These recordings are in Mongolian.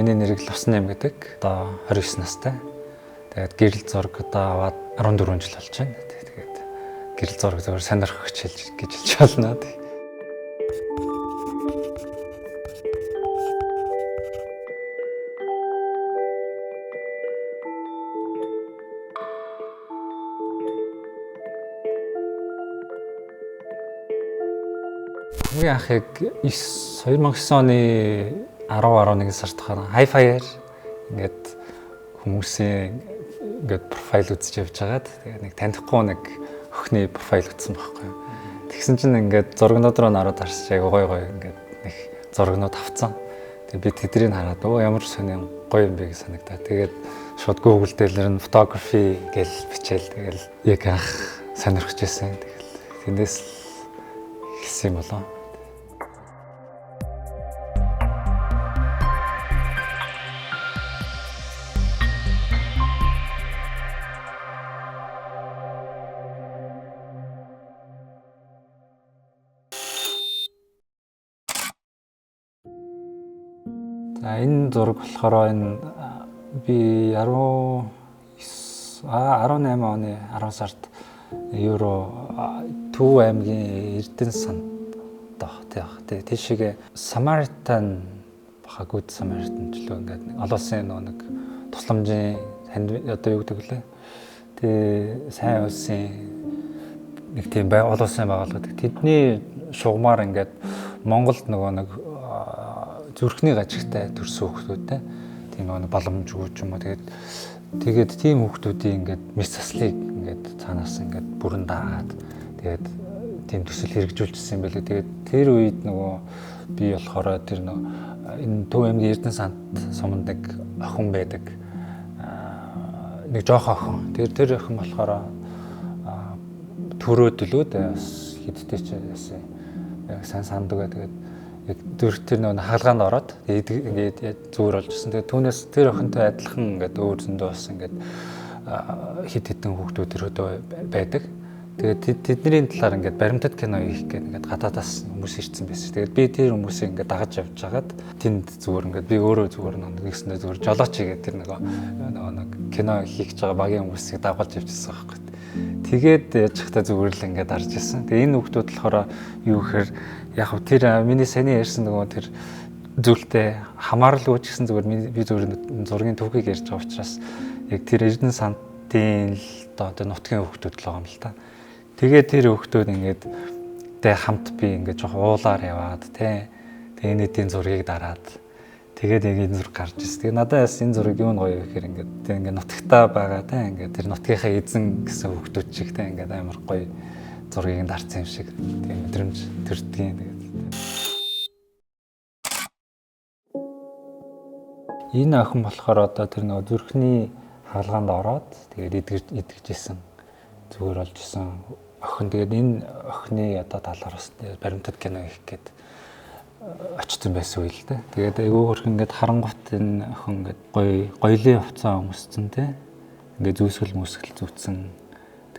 Миний нэрийг Лусна юм гэдэг. Одоо 29 настай. Тэгээд гэрэл зураг одоо аваад 14 жил болж байна. Тэгээд гэрэл зураг зөвхөн сонирхох гэж хэлж байна. Хамгийн анхыг 2009 оны 10-11 сард Hi-Fi-аар ингээд хүмүүсийн ингээд профайл үзэж явж байгаад тэгээ нэг танихгүй нэг охины профайл утсан байхгүй. Тэгсэн чинь ингээд зургнууд руу нараад харсаж гой ингээд нэг зургнууд авцсан. Тэгээ би тэднийг хараад ямар сонин гоё юм бэ гэж санагдаа. Тэгээд шууд Google дээр нь photography гэж бичээл тэгэл яг анх сонирхож байсан. Тэгэл тэндээс хэлсэн юм болоо. За энэ зураг болохоор энэ би 18 оны 10 сард Евро Төв аймгийн Эрдэнэ санд тийшээ Самаритан багууд Самаритан ч лөө ингээд олон улсын нэг тусламжийн одоо юу гэдэг лээ. Тэгээ сайн улсын нэг тийм олон улсын байгууллагууд тэдний шугамар ингээд Монголд нэг зүрхний гажигтай төрсөн хүүхдүүдтэй тийм нэг боломж өгч юм уу тэгээд тийм хүүхдүүдийн ингээд мэс заслыг ингээд цаанаас ингээд бүрэн даагаад тэгээд тийм төсөл хэрэгжүүлчихсэн юм байлээ. Тэгээд тэр үед би болохоор тэр энэ Төв аймгийн Эрдэнэ санд суманд нэг охин байдаг. Нэг жоохон охин. Тэр охин болохоор төрөөдөлөөд хидтэй ч яг сайн санддаг. Тэгээд яг дөрөвтөр хаалгаанд ороод ингээд зүгээр болж ирсэн. Тэгээд түүнээс тэр охинтой адилхан ингээд өөр зөндөө бас ингээд хит хитэн хүүхдүүд өрөөдөө байдаг. Тэгээд тэдний талаар ингээд баримтат кино хийх гэх ингээд гадаадаас хүмүүс ирсэн байсан. Тэгээд би тэр хүмүүсийг ингээд дагаж явж хагаад тэнд зүгээр ингээд би өөрөө зүгээр нэгсэндээ зүгээр жолооч хийгээд тэр нэг кино хийх гэж байгаа багийн хүмүүсийг дагуулж явчихсан байхгүй. Тэгээд яж захта зүгээр л ингээд харж ирсэн. Тэгээд энэ хүүхдүүд болохоор юу гэхээр яг тэр миний саний ярьсан тэр зүйлтэй хамааралгүй ч гэсэн зүгээр би зүгээр зургийн төвхийг ярьж байгаа учраас яг тэр Эрдэнэ сандын одоо нутгийн хүүхдүүд л байгаа юм л та. Тэгээд тэр хүүхдүүд ингээд хамт би ингээд жоох уулаар яваад тэгээ энэ эдийн зургийг дараад тэгээд яг энэ зураг гарч ирсэн. Тэгээд надад энэ зураг юу гоё гэхээр ингээд нутагтаа байгаа ингээд тэр нутгийнхаа эзэн гэсэн хүүхдүүд шиг ингээд амар гоё зургийг дарсан юм шиг тийм мэдрэмж төрдгийн. Энэ охин болохоор одоо тэр зүрхний хаалгаанд ороод тэгээд идэгжсэн зүгээр болж исэн охин. Тэгээд энэ охины одоо талаар бас баримтат кино хийх гээд очсон байсан үйл л дээ. Тэгээд айгүй хөрх ингээд харангуут энэ охин ингээд гоёлын хувцас өмссөн те. Ингээд зүүсгэл мүсгэл зүүцсэн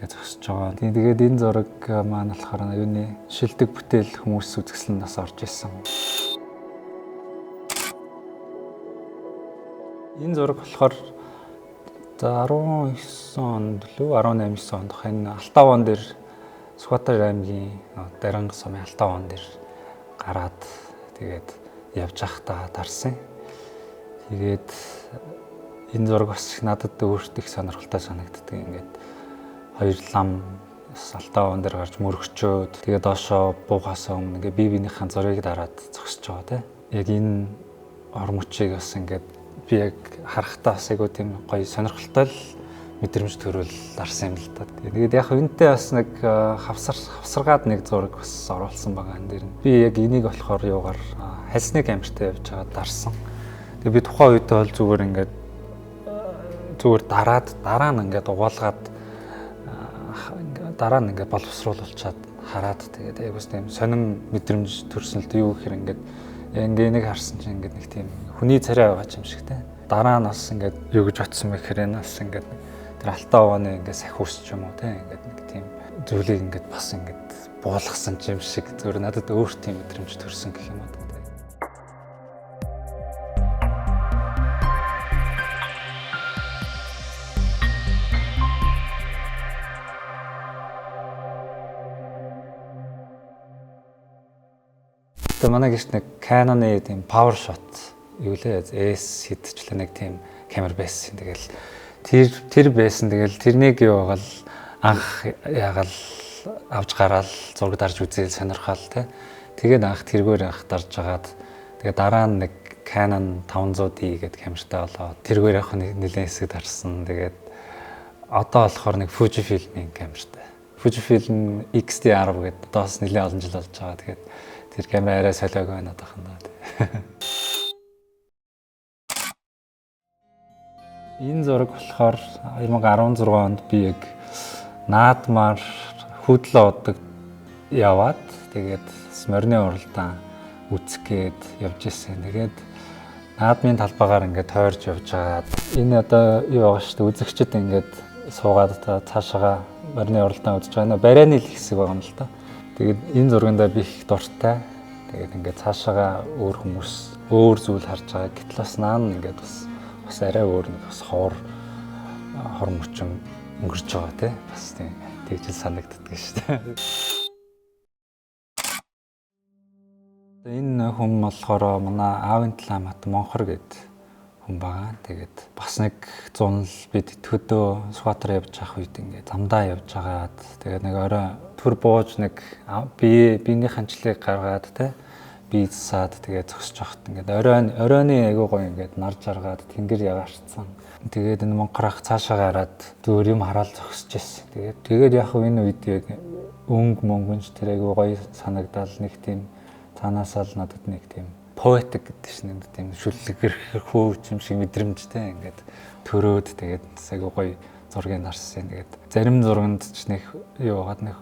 зогсож байгаа. Тэгээд энэ зураг маань болохоор юуны шилдэг бүтээл хүмүүс үзэсгэлэн нас орж ирсэн. Энэ зураг болохоор 19 онд лөө 18 онд энэ Алтаван дээр Сүхбаатар аймгийн Даранга сумын Алтаван дээр гараад тэгээд явж байхдаа дарсан. Тэгээд энэ зураг бас надад өөртөө их сонирхолтой санагддаг. Ингээд хоёр лам Алтаван дээр гарч мөрөгчөөд тэгээд доошоо буугаас өмнө ингээ биенийхэн зургийг дараад зогсож байгаа те. Яг энэ ор мөчийг бас ингээд би яг харахтаа бас айгуу тийм гоё сонирхолтой л мэдрэмж төрөл дарсан юм л та. Тэгээд яг энэтэй бас нэг хавсаргаад нэг зураг бас оруулсан байгаа энэ дэр. Би яг энийг болохоор юугаар хальсны камертай явж байгаа дарсан. Тэгээд би тухайн үед бол зүгээр дараа нь ингээд угаалгаад дараа нь ингээд боловсруулчаад хараад тэгээд айгуус тийм сонин мэдрэмж төрсөн л юу гэхээр ингээд энийг харсан чинь ингээд нэг тийм хүний царай байгаа юм шиг те. Дараа нь бас ингээд юу гэж бодсон бэ гэхээр энэ бас ингээд тэр Алтаваны ингээд сахиус ч юм уу те. Ингээд нэг тийм зүйлийг ингээд бас ингээд буулгасан юм шиг зөвөр надад өөр тийм мэдрэмж төрсөн гэх юм уу те. Тэгээ манай гэрт нэг Canon-ы тийм power shot юу лээ S хитчлээ нэг тийм камер байсан. Тэгэл тэр байсан. Тэгэл тэрнийг юу гал анх ягаал авч гараал зураг дарж үзээл сонирхол те. Тэгээд анх тэргээр анх дарж агаад тэгээд дараа нь нэг Canon 500D гэдэг камертай болоо. Тэргээр яг нэлээд хэсэг дарсан. Тэгээд одоо болохоор нэг Fujifilm-ийн камертай. Fujifilm X-T10 гэдэг доос нэлээд олон жил болж байгаа. Тэгээд тэр камер арай солиог байна одоохондоо. Энэ зураг болохоор 2016 онд би яг наадмаар хөдлөө удаг яваад тэгээд морины уралдаан үзгээд явж ирсэн. Тэгээд наадмын талбайгаар ингээд тойрж явж байгаад энэ одоо юу байгаа шүү дээ үзэгчд ингээд суугаад цаашаага морины уралдаан үзэж байгаа. Барайны л хэсэг байгаа юм л та. Тэгээд энэ зургандаа би их дуртай. Тэгээд ингээд цаашаага өөр хүмүүс өөр зүйл харж байгаа. Гэтэл бас наан ингээд бас арай өөр нэг бас хор мөчм өнгөрч байгаа тий. Бас тийм тэгжил санагддаг шүү дээ. Энэ хүн болохоор манай аавын таламат Монхор гэдэг хүн байгаа. Тэгээд бас нэг зунал бид төдөө Сүхбаатар явж явах үед ингээд замдаа явж байгаад тэгээд нэг орой төр бууж нэг биений ханчлыг гаргаад тий би засаад тэгээд зогсож байхад ингээд оройны айгуу гоё ингээд нар жаргаад тэнгэр яваарцсан. Тэгээд энэ Монхор ах цаашаа гараад зүгээр юм хараал зогсож ирсэн. Тэгээд яг энэ үед яг мөнгөнч тэр айгуу гоё санагдал нэг тийм цаанаасаа л надад нэг тийм поэтик гэдэг чинь нэг тийм шүлгэрх хөөч юм шиг мэдрэмжтэй ингээд төрөөд тэгээд айгуу гоё зургийг харсан. Тэгээд зарим зурганд ч нэг юу байгаад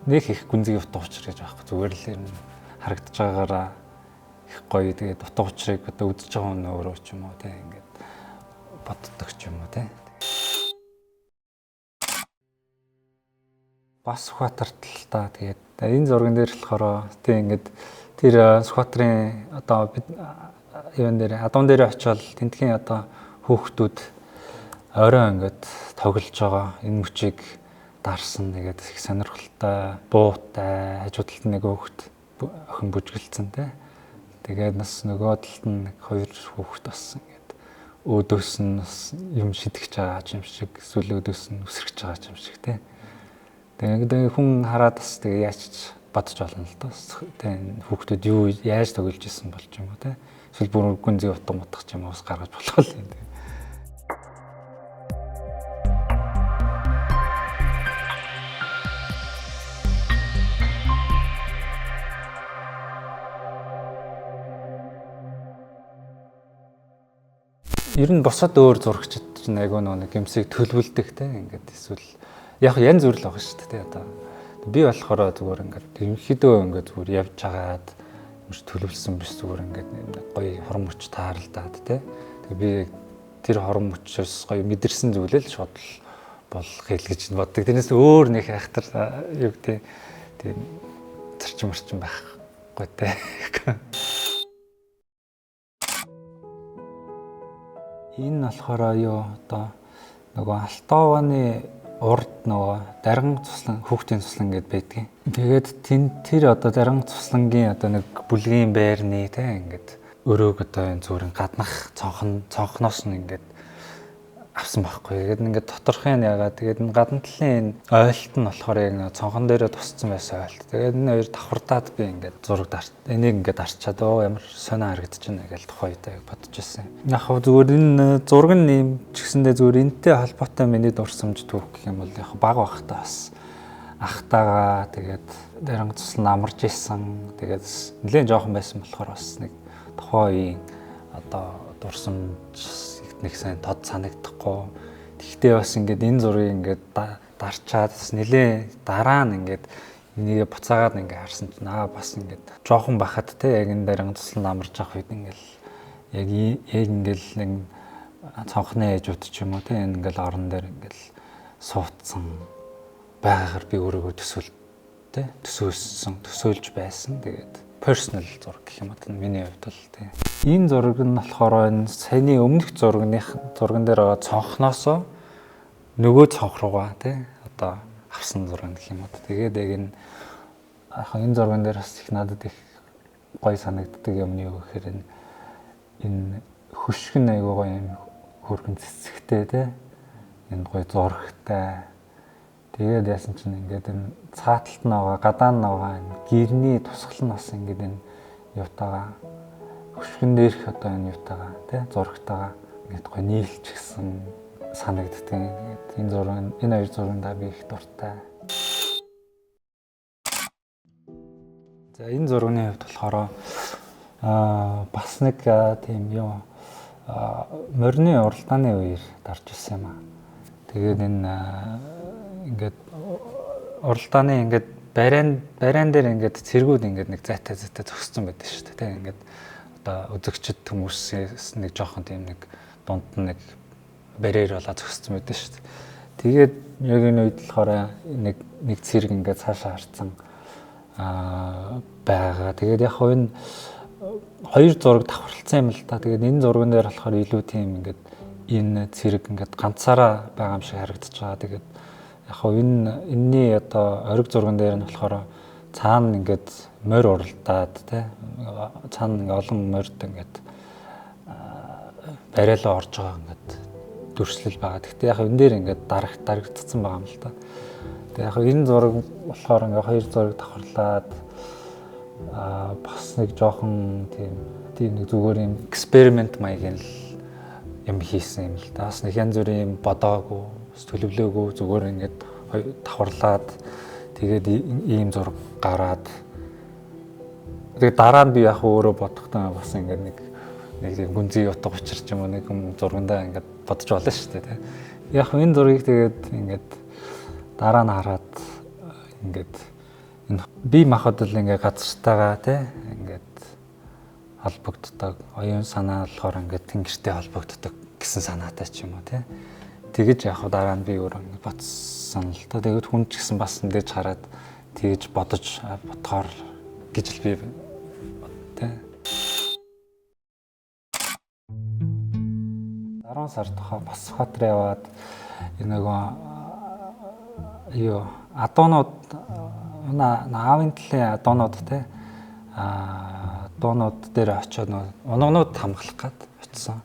нэг их гүнзгий утга учир гэж байхгүй зүгээр л юм харагдаж байгаагаараа их гоё тэгээд утга учирыг одоо үзэж байгаа хүн өөрөө ч юм уу те ингээд боддог ч юм уу те. Бас Сүхбаатарт л та тэгээд энэ зурган дээр болохоор тийм ингээд тэр Сүхбаатарын одоо бид юун дээр адуун дээр очиод тентхийн одоо хүүхдүүд орой ингээд тоглож байгаа энэ мөчийг дарсан тэгээд их сонирхолтой буутай хажуу талд нэг хүүхд охин бүжгэлцэн те. Тэгээд нас нөгөө талд нь нэг хоёр хүүхд болсон ингээд өөдөөс нь юм шидэж байгаа юм шиг эсвэл өөдөөс нь үсрэж байгаа юм шиг те. Тэгээд хүн хараад бас тэгээ яаж бодож болно л доо. Тэгээд хүүхдүүд юу яаж тоглож исэн болж юм уу те. Эсвэл бүр гүнзгий утга мутах юм уус гаргаж болох л юм. Ер нь босоод өөр зурагчид чинь айгүй нэг юмсыг төлөвлөдөг те ингээд эсвэл яг янз бүр л байгаа шүү дээ одоо би болохоор зүгээр ингээд ерөнхийдөө ингээд зүгээр явж хагаад юмш төлөвлөсөн биш зүгээр ингээд гоё хорон мөч тааралдаад те би тэр хорон мөчөөс гоё мэдэрсэн зүйлээ л шууд болох хэл гэж боддог. Тэрнээс өөр нэг хайхтар юу гэдэг тийм зарчим байхгүй те. Энэ болохоор юу одоо нөгөө Алтованы урд нөгөө дарган цуслан хүүхдийн цуслан гэдээ байдгийг. Тэгээд тэр одоо дарган цуслангийн одоо нэг бүлгийн байрны те ингээд өрөөг одоо энэ зүрэн гаднах цонхноос нь ингээд авсан байхгүй. Тэгээд ингээд доторхын ягаад тэгээд энэ гадна талын энэ ойлт нь болохоор яг цонхон дээрээ тусцсан байсан ойлт. Тэгээд энэ хоёр давхардаад би ингээд зураг энийг ингээд арчаад ямар сонио харагдчихна гэж тухайдаа бодож ирсэн. Яг хөө зүгээр энэ зураг нь юм ч гэсэндээ зүгээр энэтэй холбоотой миний дурсамж түүх гэх юм бол яг баг багтаа бас ахтаага тэгээд даранг цуслан амарч исэн. Тэгээд нэлээд жоохон байсан болохоор бас нэг тухайн үеийн одоо дурсамж нэг сайн тод санагдахгүй. Тэгтээ бас ингээд энэ зургийг ингээд дарчаад бас нэлээ дараа нь ингээд энийг буцаагаад ингээд харсан чинь бас ингээд жоохон бахад те яг энэ дарин туслан амарч авах үед ингээд яг ингээд нэг цонхны ээжүүд ч юм уу те энэ ингээд орон дээр ингээд суудсан байгаагаар би өөрийгөө төсөөлж байсан. Тэгээд personal зураг гэх юм бол миний хувьд бол тийм. Энэ зураг нь болохоор энэ саяны өмнөх зурган дээр байгаа цонхноосоо нөгөө цонх руугаа тий одоо авсан зураг гэх юм уу. Тэгээд яг энэ зурган дээр бас их надад их гоё санагддаг юм нь юу гэхээр энэ хөшгөн айгуу гоё юм хөргөн цэцэгтэй те энэ гоё зурагтай. Тэгээд яасан чинь ингээд энэ цааталт нь байгаа, гадаа нь байгаа энэ гэрний тусгал нь бас ингээд энэ юутаага хөшгөн дээрх одоо энэ юутаага те зурагтайгаа ингээд гоё нийлчихсэн санагддаг. Ингээд энэ зураг энэ хоёр зурагнда би их дуртай. За энэ зургийн хувьд болохоор бас нэг тийм юу морины уралдааны үеэр дарж ирсэн юм аа. Тэгээд энэ ингээд уралдааны ингээд бариан дээр ингээд цэргүүд ингээд нэг зайтай зогссон байдаг шүү дээ. Тэг ингээд одоо үзэгчд хүмүүсээс нэг жоохон тийм нэг дунд нь нэг барьер болоо зогссон байдаг шүү дээ. Тэгээд яг энэ үед болохоор нэг цэрэг ингээд цаашаа харцсан байгаа. Тэгээд яг хөө энэ хоёр зураг давхарлцсан юм л да. Тэгээд энэ зурган дээр болохоор илүү тийм ингээд энэ цэрэг ингээд ганцаараа байгаа юм шиг харагдаж байгаа. Тэгээд яг хөө энэний одоо ориг зурган дээр нь болохоор цаана ингээд морь уралдаад тий цаана ингээд олон морьд ингээд бариалаа орж байгаа ингээд дүрслэл байгаа. Гэхдээ яг энэ дээр ингээд дарагдцсан байгаа юм л да. Тэгээд яг энэ зураг болохоор ингээд хоёр зураг давхарлаад бас нэг жоохон тийм нэг зүгээр юм эксперимент маягийн юм хийсэн юм л да. Бас нэг янз бүрийн юм бодоогүй, төлөвлөөгүй зүгээр ингээд давхарлаад тэгээд ийм зураг гараад тэгээд дараа нь би яг өөрөө бодохдоо бас ингээд нэг тийм гүнзгий утга учир ч юм уу нэг зургандаа ингээд бодож болно шүү дээ. Яг энэ зургийг тэгээд ингээд дараа нь хараад ингээд энэ бие махбод л ингээд газартайгаа тий ингээд холбогддог, оюун санаа болохоор ингээд тэнгэртэй холбогддог гэсэн санаатай ч юм уу тий. Тэгэж яг дараа нь би өөрөө ингээд бодсон л та. Тэгээд хүн ч гэсэн бас мэдээж хараад тэгэж бодохоор гэж л би тий. 10 сард Босбатар яваад нөгөө юу адуунууд наавын талын адуунууд те адуунууд дээр очиод унгнууд хамгаалах гээд очисон.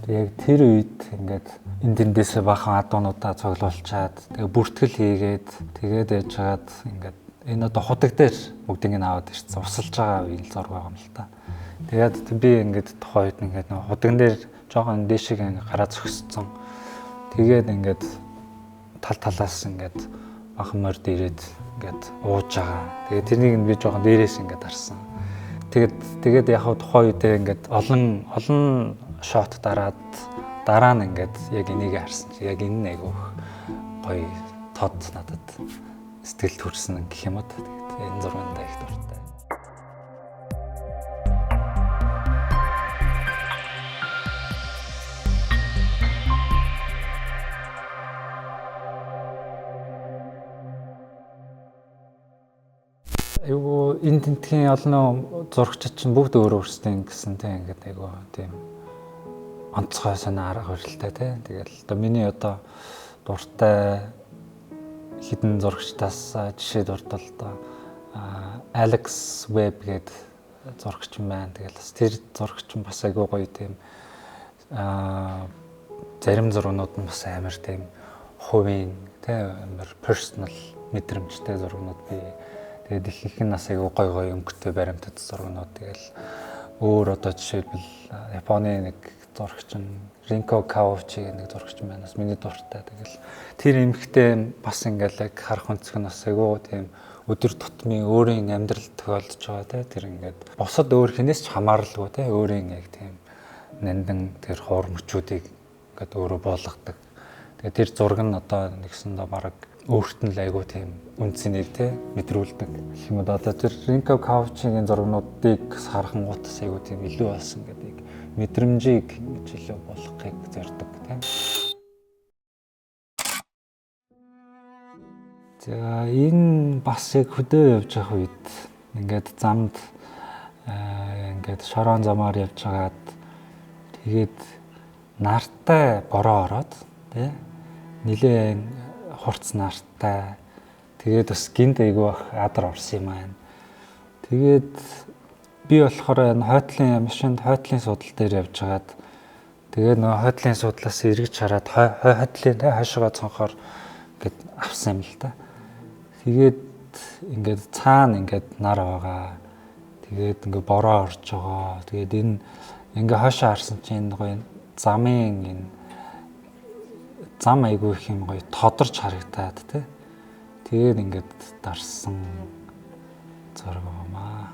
Яг тэр үед ингээд энэ дэндээс бахан адуунуудаа цуглуулчаад тэгээ бүртгэл хийгээд тэгээд яжгаад ингээд энэ одоо худаг дээр бүгдийг нь аваад ирсэн. Усалж байгаа үеийн зураг байгаа юм л та. Тэгээд би ингээд тухайн үед ингээд худагн дээр жоохон дээшиг гараа зогссон. Тэгээд ингээд талаас ингээд бахан морд ирээд ингээд ууж байгаа. Тэгээд тэрнийг би жоохон дээрээс ингээд харсан. Тэгээд яг тухайн үедээ ингээд олон шот дараа нь ингээд яг энийг харсан чи яг энэ айгу гоё тод надад сэтгэл төрсөн гэх юм уу. Тэгээд энэ зурганд их дуртай. Айгу энэ тентгийн олон зурагчид чинь бүгд өөр өөрсдийн гэсэн тийм ингээд айгу тийм онцгой санаа арга барилтай тийм. Тэгэл одоо миний одоо дуртай хідэн зурагчдаас жишээ дурдвал одоо Alex Webb гэдэг зурагч юм байна. Тэгэл бас тэр зурагч нь бас айгу гоё тийм зарим зургууд нь бас амар тийм хувийн тийм амар personal мэдрэмжтэй зургууд бий. Тэгээд их нас айгу гой өнгөтэй баримтат зургууд. Тэгэл өөр одоо жишээлбэл Японы нэг зурагч нь Ринко Кавучи гэдэг нэг зурагч байна. Бас миний дуртай. Тэгэл тэр эмэгтэй бас ингээл яг харах өнцг нь бас айгу тийм өдөр тутмын өөрийн амьдрал тохиолдож байгаа те. Тэр ингээд босод өөр хинээс ч хамааралгүй те. Өөрийн яг тийм нандин тэр хуур мөчүүдийг ингээд өөрөө болгодог. Тэгээд тэр зураг нь одоо нэгсэндээ бараг өөрт нь л айгу тийм үнцнийг те мэдрүүлдэг гэх юм уу. Одоо тэр Ринко Кавучигийн зургуудыг харахын гутас айгу тийм илүү болсон гэдэг мэдрэмжийг ингэж илүү болгохыг зорддог тийм. За энэ бас яг хөдөө явж байгаа үед ингээд замд ингээд шорон замаар явж байгаад тэгээд нартай бороо ороод тий нилээн хурц нартай тэгээд бас гинт айгу адар орсон юм аа. Тэгээд би болохоор энэ хойтлын машинд хойтлын суудлал дээр явж хагаад тэгээд нөгөө хойтлын суудлаас эргэж хараад хойтлын хойшоогоо цонхоор ингээд авсан юм л та. Тэгээд ингээд цаана ингээд нар байгаа. Тэгээд ингээд бороо орж байгаа. Тэгээд энэ ингээд хойшоо харсан чинь гоё замын энэ зам айгүй их юм гоё тодорч харагдаад тий. Тэгээд ингээд дарсан зураг байна.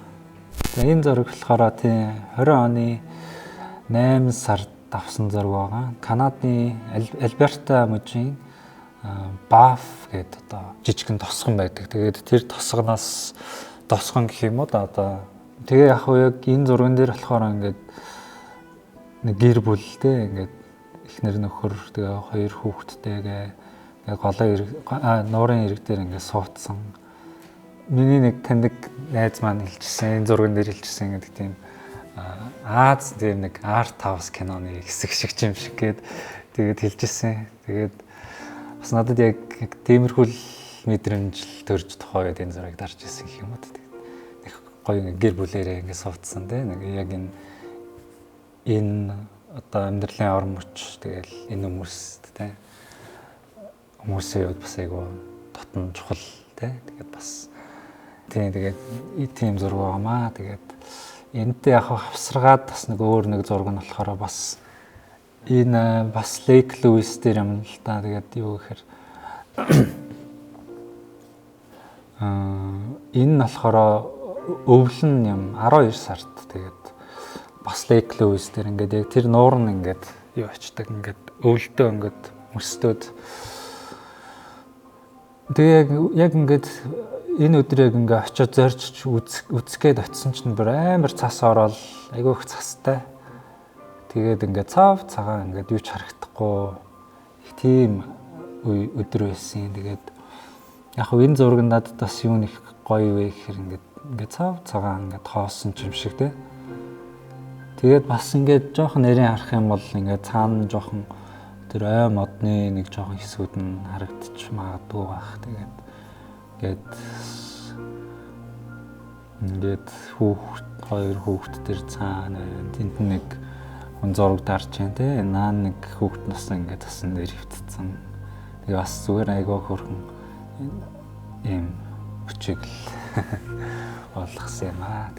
За энэ зураг болохоор тий 20 оны 8 сард авсан зураг байгаа. Канадын Альберта мужийн Баф гэдэг одоо жижигхэн тосгон байдаг. Тэгээд тэр тосгоноос тосгон гэх юм уу да одоо тэгээ яг энэ зурган дээр болохоор ингээд нэг гэр бүлтэй ингээд эхнэр нөхөр тэгээ хоёр хүүхэдтэйгээ голоо нуурын ирэг дээр ингээд суудсан. Миний нэг таньдаг найз маань хэлчихсэн энэ зурган дээр хэлчихсэн гэдэг тийм Аз тийм нэг арт хаус киноны хэсэг шиг юм шиг тэгээд хэлчихсэн. Тэгээд бас надад яг тиймэрхүү мэдрэмж төрж тохойд энэ зургийг дарж ирсэн гэх юм уу. Нэг гоё гэр бүлээрээ ингээд суудсан тий. Нэг яг энэ одоо амьдралын ор мөч тэгэл энэ хүмүүст тий. Хүмүүсийн хувьд бас айгу дотн чухал тий. Тэгээд бас тэгээд тийм зураг байгаамаа. Тэгээд энэтэй яг хавсаргаад бас нэг өөр нэг зураг нь болохоор бас энэ бас Лейк Луис дээр юм л та. Тэгээд юу гэхээр энэ нь болохоор өвлөн юм 12 сард тэгээд бас Лейк Луис дээр ингээд яг тэр нуур нь ингээд юу очдаг ингээд өвлдөө ингээд мөстөөд тэгээд яг ингээд энэ өдөр яг ингээд очиод зорж үзгээд очисон чинь бүр амар цас ороод айгүй их цастай. Тэгээд ингээд цав цагаан ингээд юу ч харагдахгүй их тийм өдөр байсан. Тэгээд яг энэ зураг надад бас юу нэг гоё вэ гэхээр ингээд цав цагаан ингээд хоосон юм шиг те. Тэгээд бас ингээд жоохон нэрийн харах юм бол ингээд цаана жоохон тэр ой модны нэг жоохон хэсгүүд нь харагдчих магадгүй байх. Тэгээд хоёр хүүхэд тэр цаана тэнд нэг хүн зураг дарж байна те. Наа нэг хүүхэд нас ингээд бас нэр хөвтцэн. Тэгээ бас зүгээр айгаа хөрхөн ийм өчиг л болгосон юм аа.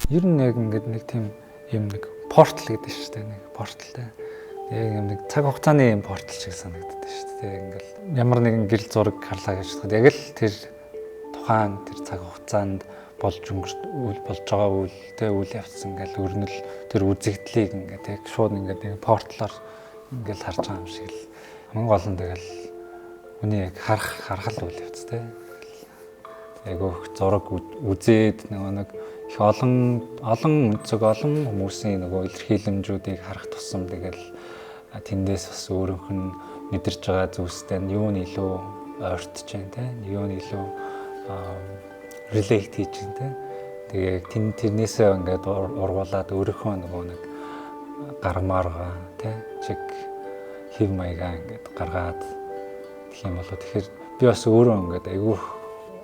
Ер нь яг ингээд нэг тийм юм нэг портал гэдэг шүү дээ. Нэг порталтай. Яг юм нэг цаг хугацааны юм портал шиг санагддаг шүү дээ. Ингээл ямар нэгэн гэрэл зураг харлаа гэж бодоход яг л тэр тухайн тэр цаг хугацаанд болж байгаа үйл явцсан ингээл өрнөл тэр үзэгдлийг ингээд яг шууд ингээд нэг порталаар ингээл харж байгаа юм шиг л хамгийн гол нь тэгэл хүний яг харах үйл явц те. Айгүйх зураг үзээд нэг их олон өнцөг олон хүмүүсийн нөгөө илэрхийлэмжүүдийг харах тусам тэгэл тэндээс бас өөрийнх нь мэдэрж байгаа зүйлстэй юу нь илүү ойртож байна те. Юу нь илүү relate хийж байна те. Тэгээ тэрнээсээ ингээд ургуулад өөрийнхөө нөгөө нэг гармааргаа те чиг хэв маягаа ингээд гаргаад тэгэх юм болоо тэгэхээр би бас өөрөө ингээд айгүйх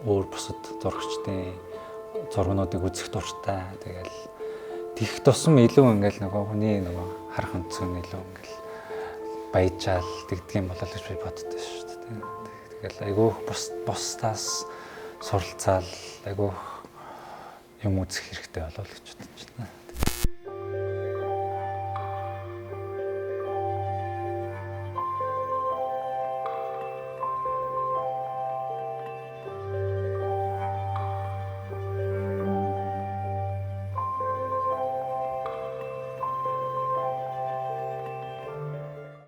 өөр бусад зурагчдын зургуудыг үзэх дуртай. Тэгэл тэгэх тусам илүү ингээл нөгөө хүний нөгөө харах өнцөг нь илүү ингээл баяжаал тэгдэг юм болоо л гэж би боддоо шүү дээ. Тэгэл айгүйх бусдаас суралцаал айгүйх юм үзэх хэрэгтэй болоо л гэж бодож байна.